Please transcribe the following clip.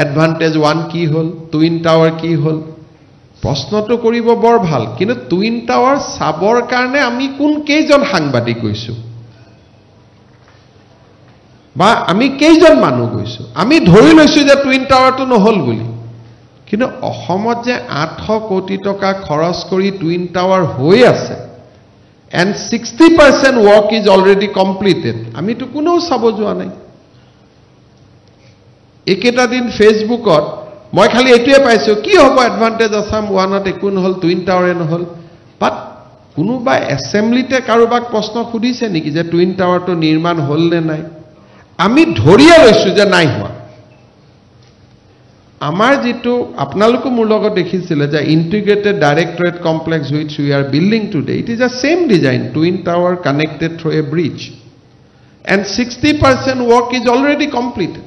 advantage 1 কি হল twin tower কি হল প্ৰশ্নটো কৰিব বৰ ভাল কিন্তু টুইন টাৱাৰ চাবৰ কাৰণে আমি কোন কেইজন সাংবাদিক গৈছো বা আমি কেইজন মানুহ গৈছো আমি ধৰি লৈছো যে টুইন টাৱাৰটো নহল বুলি কিন্তু অসমত যে 800 কোটি টকা খৰচ কৰি টুইন টাৱাৰ হৈ আছে and 60% work is already completed আমি তো কোনো চাব যোৱা নাই একেটা দিন ফেসবুকত মই খালি এটোৱে পাইছো কি হ'ব এডভান্টেজ আসাম 1ত একো নহল টুইন টাৱাৰে নহল বাট কোনোবা এসেম্বলিতে কাৰোবাক প্ৰশ্ন খুদিছে নেকি যে টুইন টাৱাৰটো নিৰ্মাণ হল নে নাই আমি ধৰিয়া লৈছো যে নাই হোৱা আমাৰ যেটো আপোনালোক মোৰ লগত দেখিছিলে যে integrated directorate complex which we are building today it is a same design twin tower connected through a bridge and 60% work is already completed